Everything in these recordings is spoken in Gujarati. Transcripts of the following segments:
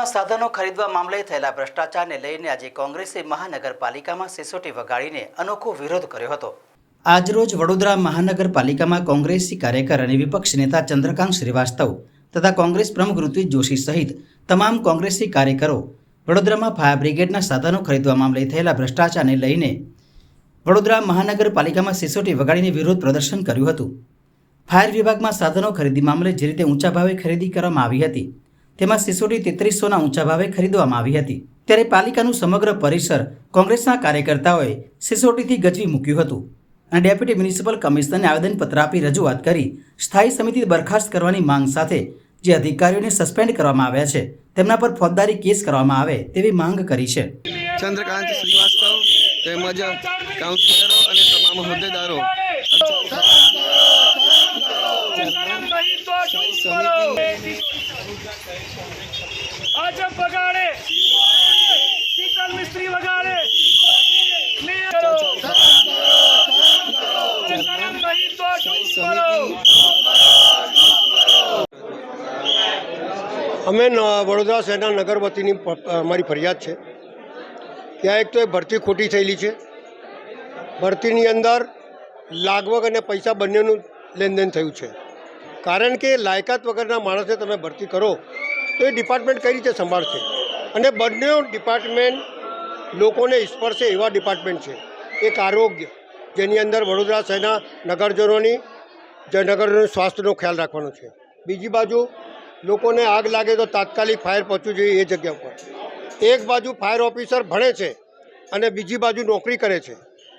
વડોદરામાં સાધનો ખરીદવા મામલે થયેલા ભ્રષ્ટાચારને લઈને આજે કોંગ્રેસે મહાનગરપાલિકામાં સિસોટી વગાડીને અનોખો વિરોધ કર્યો હતો। આજરોજ વડોદરા મહાનગરપાલિકામાં કોંગ્રેસી કાર્યકર અને વિપક્ષ નેતા ચંદ્રકાંત શ્રીવાસ્તવ તથા કોંગ્રેસ પ્રમુખ ઋત્વિજ જોશી સહિત તમામ કોંગ્રેસી કાર્યકરો વડોદરામાં ફાયર બ્રિગેડના સાધનો ખરીદવા મામલે થયેલા ભ્રષ્ટાચારને લઈને વડોદરા મહાનગરપાલિકામાં સિસોટી વગાડીને વિરોધ પ્રદર્શન કર્યું હતું। ફાયર વિભાગમાં સાધનો ખરીદી મામલે જે રીતે ઊંચા ભાવે ખરીદી કરવામાં આવી હતી તેમાં સિસોટી 3300ના ઊંચા ભાવે ખરીદવામાં આવી હતી, ત્યારે પાલિકાનું સમગ્ર પરિસર કોંગ્રેસના કાર્યકર્તાઓએ સિસોટીથી ગજવી મૂક્યું હતું અને ડેપ્યુટી મ્યુનિસિપલ કમિશનરને આવેદનપત્ર આપી રજૂઆત કરી સ્થાયી સમિતિ બરખાસ્ત કરવાની માંગ સાથે જે અધિકારીઓને સસ્પેન્ડ કરવામાં આવ્યા છે તેમના પર ફોજદારી કેસ કરવામાં આવે તેવી માંગ કરી છે। ચંદ્રકાંત શ્રીવાસ્તવ તેમજ કાઉન્સિલરો અને તમામ હોદ્દેદારો અમે વડોદરા શહેરના નગર વતીની અમારી ફરિયાદ છે। ત્યાં એક તો એ ભરતી ખોટી થયેલી છે। ભરતીની અંદર લાગવગ અને પૈસા બંનેનું લેનદેન થયું છે, કારણ કે લાયકાત વગરના માણસને તમે ભરતી કરો તો એ ડિપાર્ટમેન્ટ કઈ રીતે સંભાળશે? અને બંને ડિપાર્ટમેન્ટ લોકોને સ્પર્શે એવા ડિપાર્ટમેન્ટ છે। એક આરોગ્ય, જેની અંદર વડોદરા શહેરના નગરજનોનું સ્વાસ્થ્યનો ખ્યાલ રાખવાનો છે। બીજી બાજુ લોકોને આગ લાગે તો તાત્કાલિક ફાયર પહોંચવું જોઈએ એ જગ્યા પર। એક બાજુ ફાયર ઓફિસર ભણે છે અને બીજી બાજુ નોકરી કરે છે।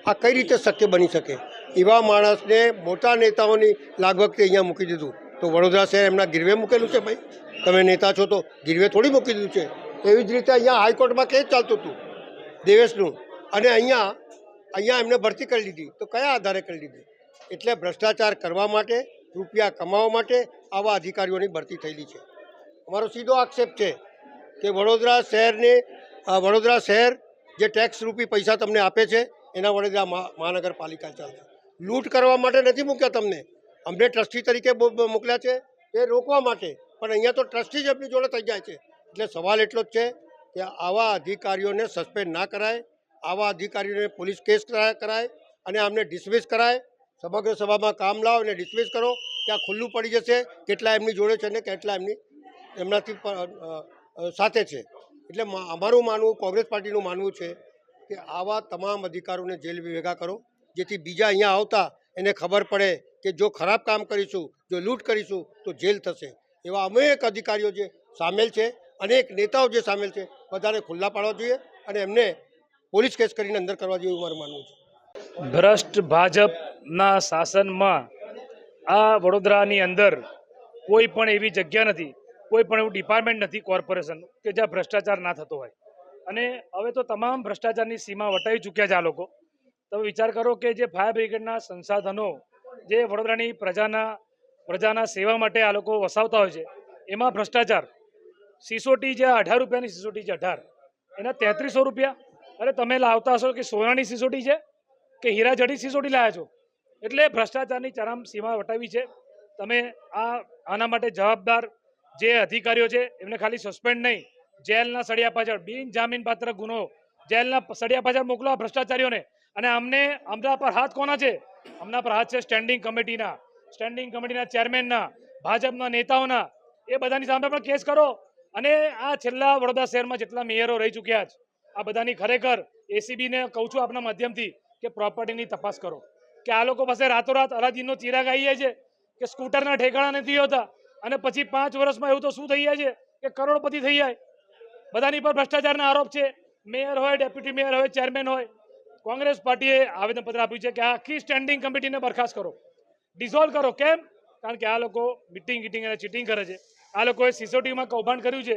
આ કઈ રીતે શક્ય બની શકે? એવા માણસને મોટા નેતાઓની લાગવગથી અહીંયા મૂકી દીધું તો વડોદરા શહેર એમના ગીરવે મૂકેલું છે? ભાઈ, તમે નેતા છો તો ગીરવે થોડી મૂકી દીધું છે। એવી જ રીતે અહીંયા હાઈકોર્ટમાં કેસ ચાલતું હતું દેવેશનું, અને અહીંયા એમને ભરતી કરી લીધી તો કયા આધારે કરી લીધી? એટલે ભ્રષ્ટાચાર કરવા માટે, રૂપિયા કમાવા માટે આવા અધિકારીઓની ભરતી થયેલી છે। અમારો સીધો આક્ષેપ છે કે વડોદરા શહેર જે ટેક્સ રૂપી પૈસા તમને આપે છે એના વડોદરા મહાનગરપાલિકા ચાલશે। લૂંટ કરવા માટે નથી મૂક્યા તમને, અમને ટ્રસ્ટી તરીકે મોકલ્યા છે એ રોકવા માટે, પણ અહીંયા તો ટ્રસ્ટી જ એમની જોડે થઈ જાય છે। એટલે સવાલ એટલો જ છે કે આવા અધિકારીઓને સસ્પેન્ડ ના કરાય, આવા અધિકારીઓને પોલીસ કેસ કરાય અને આમને ડિસમિસ કરાય। સમગ્ર સભામાં કામ લાવો અને ડિસમિસ કરો, ત્યાં ખુલ્લું પડી જશે કેટલા એમની જોડે છે ને કેટલા એમનાથી સાથે છે। એટલે અમારું માનવું, કોંગ્રેસ પાર્ટીનું માનવું છે કે આવા તમામ અધિકારીઓને જેલ ભેગા કરો, જેથી બીજા અહીંયા આવતા એને ખબર પડે કે જો ખરાબ કામ કરીશું, જો લૂંટ કરીશું તો જેલ થશે। એવા અનેક અધિકારીઓ જે સામેલ છે, અનેક નેતાઓ જે સામેલ છે, બધાને ખુલ્લા પાડવા જોઈએ અને એમને પોલીસ કેસ કરીને અંદર કરવા જોઈએ એવું મારું માનવું છે। ભ્રષ્ટ ભાજપના શાસનમાં આ વડોદરાની અંદર કોઈ પણ એવી જગ્યા નથી, કોઈ પણ એવું ડિપાર્ટમેન્ટ નથી કોર્પોરેશન કે જ્યાં ભ્રષ્ટાચાર ના થતો હોય। અને હવે તો તમામ ભ્રષ્ટાચારની સીમા વટાવી ચૂક્યા છે આ લોકો। તમે વિચાર કરો કે જે ફાયર બ્રિગેડના સંસાધનો જે વડોદરાની પ્રજાના સેવા માટે આ લોકો વસાવતા હોય છે એમાં ભ્રષ્ટાચાર। સિસોટી જે 18 રૂપિયાની સિસોટી છે 18, એના 3300 રૂપિયા। અરે તમે લાવતા હશો કે સોનાની સિસોટી છે કે હીરા જડી સિસોટી લાવ્યા છો? એટલે ભ્રષ્ટાચારની ચરમ સીમા વટાવી છે। તમે આના માટે જવાબદાર જે અધિકારીઓ છે એમને ખાલી સસ્પેન્ડ નહીં, જેલના સળિયા પાછળ બિન જામીનપાત્ર ગુનો જેલના સળિયા પાછળ મોકલો આ ભ્રષ્ટાચારીઓને। અને અમના પર હાથ કોના છે? અમના પર હાથ છે સ્ટેન્ડિંગ કમિટીના ચેરમેનના, ભાજપના નેતાઓના। એ બધાની સામે પણ કેસ કરો અને આ છેલ્લા વડોદરા શહેરમાં જેટલા મેયરો રહી ચૂક્યા છે આ બધાની ખરેખર એસીબીને કહું છું આપના માધ્યમથી કે પ્રોપર્ટીની તપાસ કરો કે આ લોકો પાસે રાતોરાત અલાદીનનો ચિરાગ આવી જાય છે કે સ્કૂટરના ઠેકાણા નથી હોતા અને પછી 5 વર્ષમાં એવું તો શું થઈ જાય છે કે કરોડપતિ થઈ જાય। બધાની પર ભ્રષ્ટાચારના આરોપ છે, મેયર હોય, ડેપ્યુટી મેયર હોય, ચેરમેન હોય। કોંગ્રેસ પાર્ટીએ આવેદનપત્ર આપ્યું છે કે આખી સ્ટેન્ડિંગ કમિટીને બરખાસ્ત કરો, ડિસોલ્વ કરો। કેમ? કારણ કે આ લોકો મિટિંગ અને ચીટિંગ કરે છે। આ લોકોએ સિસોટીમાં કૌભાંડ કર્યું છે।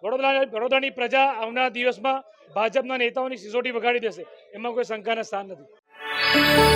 વડોદરાની પ્રજા આવનારા દિવસમાં ભાજપના નેતાઓની સિસોટી વગાડી દેશે, એમાં કોઈ શંકાના સ્થાન નથી।